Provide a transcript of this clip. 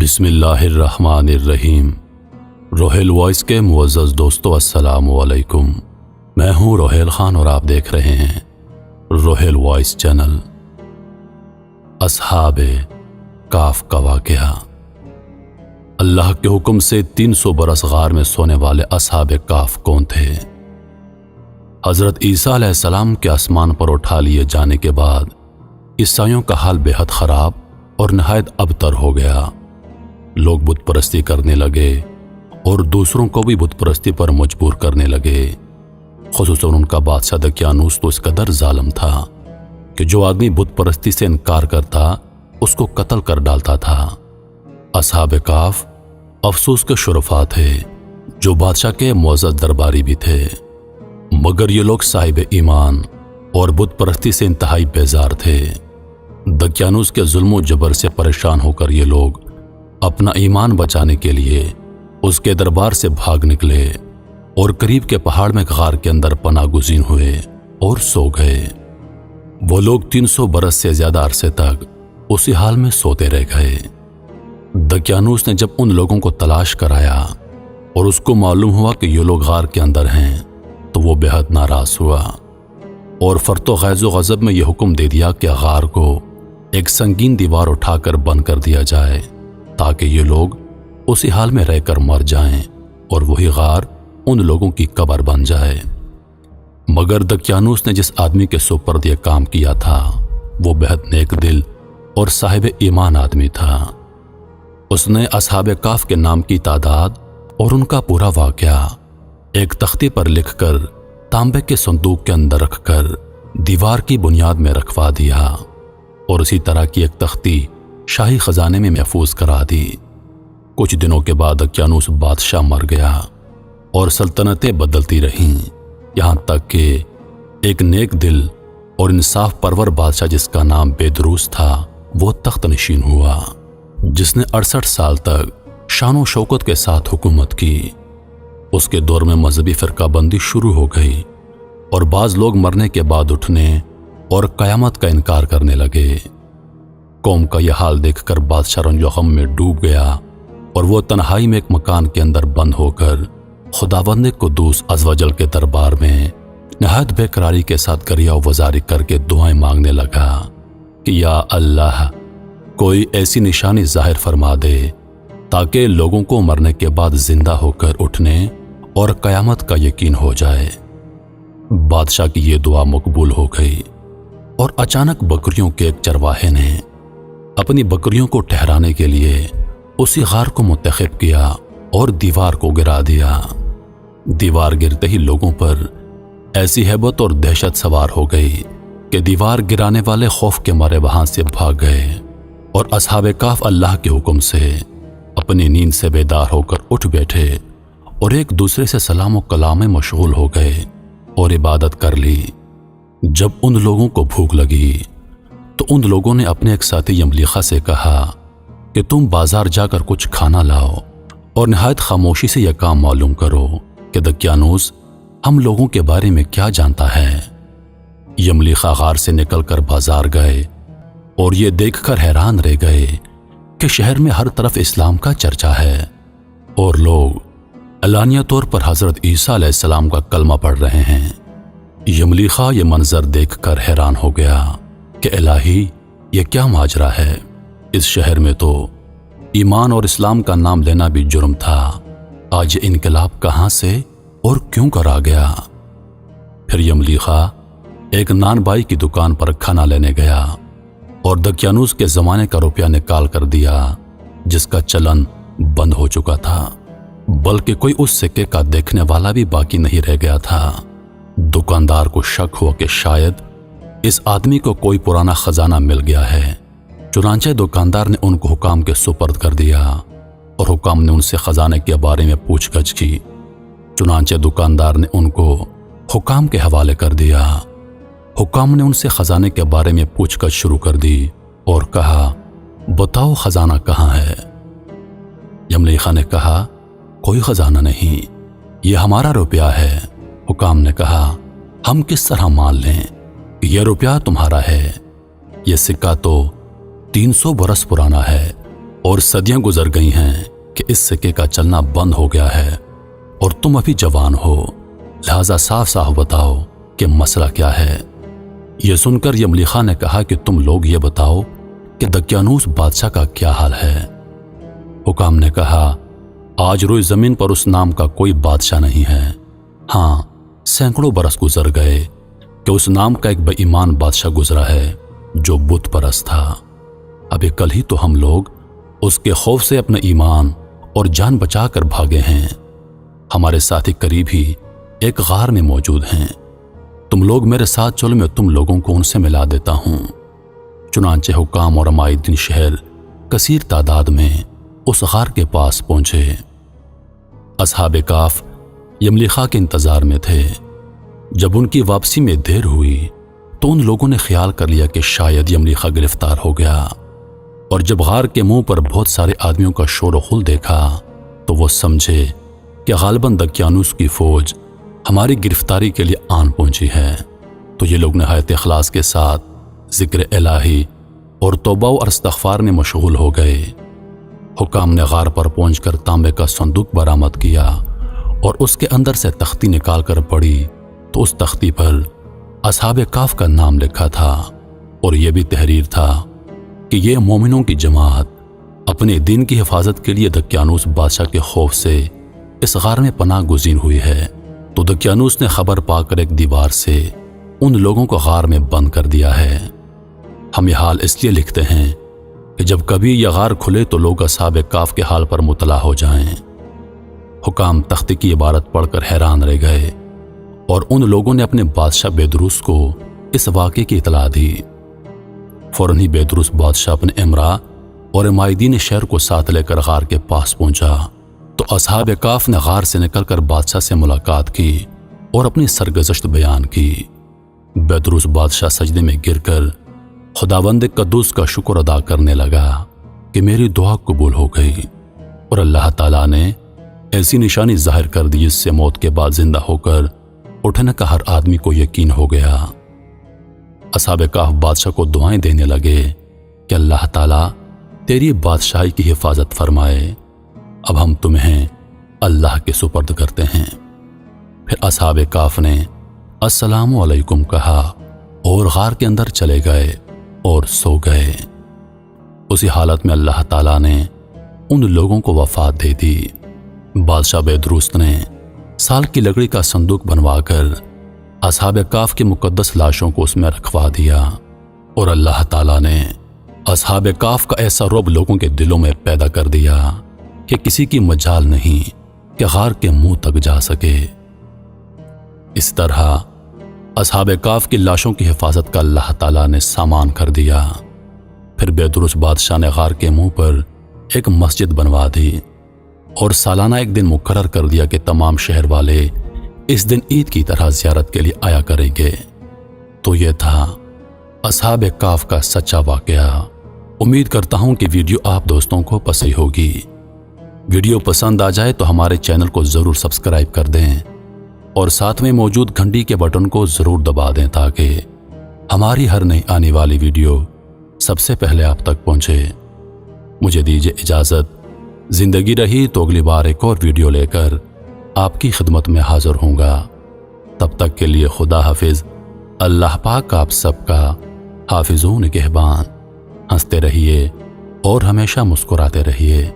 بسم اللہ الرحمن الرحیم۔ روہیل وائس کے معزز دوستو السلام علیکم۔ میں ہوں روہیل خان اور آپ دیکھ رہے ہیں روہیل وائس چینل۔ اصحاب کاف کا واقعہ۔ اللہ کے حکم سے 300 برس غار میں سونے والے اصحاب کاف کون تھے؟ حضرت عیسیٰ علیہ السلام کے آسمان پر اٹھا لیے جانے کے بعد عیسائیوں کا حال بے حد خراب اور نہایت ابتر ہو گیا۔ لوگ بت پرستی کرنے لگے اور دوسروں کو بھی بت پرستی پر مجبور کرنے لگے۔ خصوصاً ان کا بادشاہ دقیانوس تو اس قدر ظالم تھا کہ جو آدمی بت پرستی سے انکار کرتا اس کو قتل کر ڈالتا تھا۔ اصحاب کاف افسوس کے شرفاء تھے جو بادشاہ کے معزز درباری بھی تھے، مگر یہ لوگ صاحب ایمان اور بت پرستی سے انتہائی بیزار تھے۔ دقیانوس کے ظلم و جبر سے پریشان ہو کر یہ لوگ اپنا ایمان بچانے کے لیے اس کے دربار سے بھاگ نکلے اور قریب کے پہاڑ میں غار کے اندر پناہ گزین ہوئے اور سو گئے۔ وہ لوگ 300 برس سے زیادہ عرصے تک اسی حال میں سوتے رہ گئے۔ دقیانوس نے جب ان لوگوں کو تلاش کرایا اور اس کو معلوم ہوا کہ یہ لوگ غار کے اندر ہیں تو وہ بے حد ناراض ہوا اور فرط و غیظ و غضب میں یہ حکم دے دیا کہ غار کو ایک سنگین دیوار اٹھا کر بند کر دیا جائے تاکہ یہ لوگ اسی حال میں رہ کر مر جائیں اور وہی غار ان لوگوں کی قبر بن جائے۔ مگر دقیانوس نے جس آدمی کے سپرد یہ کام کیا تھا وہ بے حد نیک دل اور صاحب ایمان آدمی تھا۔ اس نے اصحاب کاف کے نام کی تعداد اور ان کا پورا واقعہ ایک تختی پر لکھ کر تانبے کے صندوق کے اندر رکھ کر دیوار کی بنیاد میں رکھوا دیا اور اسی طرح کی ایک تختی شاہی خزانے میں محفوظ کرا دی۔ کچھ دنوں کے بعد دقیانوس بادشاہ مر گیا اور سلطنتیں بدلتی رہیں، یہاں تک کہ ایک نیک دل اور انصاف پرور بادشاہ جس کا نام بیدروس تھا وہ تخت نشین ہوا، جس نے 68 سال تک شان و شوکت کے ساتھ حکومت کی۔ اس کے دور میں مذہبی فرقہ بندی شروع ہو گئی اور بعض لوگ مرنے کے بعد اٹھنے اور قیامت کا انکار کرنے لگے۔ قوم کا یہ حال دیکھ کر بادشاہ رنج و غم میں ڈوب گیا اور وہ تنہائی میں ایک مکان کے اندر بند ہو کر خداوند قدوس عز و جل کے دربار میں نہایت بے قراری کے ساتھ گریہ و وزاری کر کے دعائیں مانگنے لگا کہ یا اللہ کوئی ایسی نشانی ظاہر فرما دے تاکہ لوگوں کو مرنے کے بعد زندہ ہو کر اٹھنے اور قیامت کا یقین ہو جائے۔ بادشاہ کی یہ دعا مقبول ہو گئی اور اچانک بکریوں کے ایک چرواہے نے اپنی بکریوں کو ٹھہرانے کے لیے اسی غار کو منتخب کیا اور دیوار کو گرا دیا۔ دیوار گرتے ہی لوگوں پر ایسی ہیبت اور دہشت سوار ہو گئی کہ دیوار گرانے والے خوف کے مارے وہاں سے بھاگ گئے اور اصحاب کاف اللہ کے حکم سے اپنی نیند سے بیدار ہو کر اٹھ بیٹھے اور ایک دوسرے سے سلام و کلام میں مشغول ہو گئے اور عبادت کر لی۔ جب ان لوگوں کو بھوک لگی تو ان لوگوں نے اپنے ایک ساتھی یملیخا سے کہا کہ تم بازار جا کر کچھ کھانا لاؤ اور نہایت خاموشی سے یہ کام معلوم کرو کہ دقیانوس ہم لوگوں کے بارے میں کیا جانتا ہے۔ یملیخا غار سے نکل کر بازار گئے اور یہ دیکھ کر حیران رہ گئے کہ شہر میں ہر طرف اسلام کا چرچا ہے اور لوگ علانیہ طور پر حضرت عیسیٰ علیہ السلام کا کلمہ پڑھ رہے ہیں۔ یملیخا یہ منظر دیکھ کر حیران ہو گیا کہ الہی یہ کیا ماجرا ہے، اس شہر میں تو ایمان اور اسلام کا نام لینا بھی جرم تھا، آج یہ انقلاب کہاں سے اور کیوں کرا گیا؟ پھر یملیخا ایک نان بائی کی دکان پر کھانا لینے گیا اور دقیانوس کے زمانے کا روپیہ نکال کر دیا جس کا چلن بند ہو چکا تھا، بلکہ کوئی اس سکے کا دیکھنے والا بھی باقی نہیں رہ گیا تھا۔ دکاندار کو شک ہوا کہ شاید اس آدمی کو کوئی پرانا خزانہ مل گیا ہے، چنانچہ دکاندار نے ان کو حکام کے سپرد کر دیا اور حکام نے ان سے خزانے کے بارے میں پوچھ گچھ کی۔ چنانچہ دکاندار نے ان کو حکام کے حوالے کر دیا۔ حکام نے ان سے خزانے کے بارے میں پوچھ گچھ شروع کر دی اور کہا بتاؤ خزانہ کہاں ہے؟ یملیخا نے کہا کوئی خزانہ نہیں، یہ ہمارا روپیہ ہے۔ حکام نے کہا ہم کس طرح مان لیں کہ یہ روپیہ تمہارا ہے؟ یہ سکہ تو 300 برس پرانا ہے اور صدیاں گزر گئی ہیں کہ اس سکے کا چلنا بند ہو گیا ہے اور تم ابھی جوان ہو، لہذا صاف صاف بتاؤ کہ مسئلہ کیا ہے۔ یہ سن کر یملیخا نے کہا کہ تم لوگ یہ بتاؤ کہ دقیانوس بادشاہ کا کیا حال ہے۔ حکام نے کہا، آج روئی زمین پر اس نام کا کوئی بادشاہ نہیں ہے۔ ہاں، سینکڑوں برس گزر گئے کہ اس نام کا ایک بے ایمان بادشاہ گزرا ہے جو بت پرست تھا۔ ابھی کل ہی تو ہم لوگ اس کے خوف سے اپنا ایمان اور جان بچا کر بھاگے ہیں۔ ہمارے ساتھی قریب ہی ایک غار میں موجود ہیں، تم لوگ میرے ساتھ چلو، میں تم لوگوں کو ان سے ملا دیتا ہوں۔ چنانچہ حکام اور عمائدین شہر کثیر تعداد میں اس غار کے پاس پہنچے۔ اصحاب کاف یملیخا کے انتظار میں تھے۔ جب ان کی واپسی میں دیر ہوئی تو ان لوگوں نے خیال کر لیا کہ شاید یملیخا گرفتار ہو گیا، اور جب غار کے منہ پر بہت سارے آدمیوں کا شور و غل دیکھا تو وہ سمجھے کہ غالباً دقیانوس کی فوج ہماری گرفتاری کے لیے آن پہنچی ہے۔ تو یہ لوگ نہایت اخلاص کے ساتھ ذکر الہی اور توبہ و استغفار میں مشغول ہو گئے۔ حکام نے غار پر پہنچ کر تانبے کا صندوق برآمد کیا اور اس کے اندر سے تختی نکال کر پڑھی تو اس تختی پر اصحاب کاف کا نام لکھا تھا، اور یہ بھی تحریر تھا کہ یہ مومنوں کی جماعت اپنے دین کی حفاظت کے لیے دقیانوس بادشاہ کے خوف سے اس غار میں پناہ گزین ہوئی ہے۔ تو دقیانوس نے خبر پا کر ایک دیوار سے ان لوگوں کو غار میں بند کر دیا ہے۔ ہم یہ حال اس لیے لکھتے ہیں کہ جب کبھی یہ غار کھلے تو لوگ اصحاب کاف کے حال پر مطلع ہو جائیں۔ حکام تختی کی عبارت پڑھ کر حیران رہ گئے، اور ان لوگوں نے اپنے بادشاہ بیدروس کو اس واقعے کی اطلاع دی۔ فوراً ہی بیدروس بادشاہ اپنے امراء اور عمائدین شہر کو ساتھ لے کر غار کے پاس پہنچا تو اصحاب کاف نے غار سے نکل کر بادشاہ سے ملاقات کی اور اپنی سرگزشت بیان کی۔ بیدروس بادشاہ سجدے میں گر کر خداوند قدوس کا شکر ادا کرنے لگا کہ میری دعا قبول ہو گئی، اور اللہ تعالیٰ نے ایسی نشانی ظاہر کر دی جس سے موت کے بعد زندہ ہو کر اٹھنے کا ہر آدمی کو یقین ہو گیا۔ اصحاب کاف بادشاہ کو دعائیں دینے لگے کہ اللہ تعالیٰ تیری بادشاہی کی حفاظت فرمائے، اب ہم تمہیں اللہ کے سپرد کرتے ہیں۔ پھر اصحاب کاف نے السلام علیکم کہا اور غار کے اندر چلے گئے اور سو گئے۔ اسی حالت میں اللہ تعالیٰ نے ان لوگوں کو وفات دے دی۔ بادشاہ بیدروس نے سال کی لکڑی کا صندوق بنوا کر اصحاب کاف کی مقدس لاشوں کو اس میں رکھوا دیا، اور اللہ تعالیٰ نے اصحاب کاف کا ایسا رعب لوگوں کے دلوں میں پیدا کر دیا کہ کسی کی مجال نہیں کہ غار کے منہ تک جا سکے۔ اس طرح اصحاب کاف کی لاشوں کی حفاظت کا اللہ تعالیٰ نے سامان کر دیا۔ پھر بیدروس بادشاہ نے غار کے منہ پر ایک مسجد بنوا دی اور سالانہ ایک دن مقرر کر دیا کہ تمام شہر والے اس دن عید کی طرح زیارت کے لیے آیا کریں گے۔ تو یہ تھا اصحاب کاف کا سچا واقعہ۔ امید کرتا ہوں کہ ویڈیو آپ دوستوں کو پسند ہوگی۔ ویڈیو پسند آ جائے تو ہمارے چینل کو ضرور سبسکرائب کر دیں اور ساتھ میں موجود گھنٹی کے بٹن کو ضرور دبا دیں تاکہ ہماری ہر نئی آنے والی ویڈیو سب سے پہلے آپ تک پہنچے۔ مجھے دیجیے اجازت، زندگی رہی تو اگلی بار ایک اور ویڈیو لے کر آپ کی خدمت میں حاضر ہوں گا۔ تب تک کے لیے خدا حافظ۔ اللہ پاک آپ سب کا حافظ و نگہبان۔ ہنستے رہیے اور ہمیشہ مسکراتے رہیے۔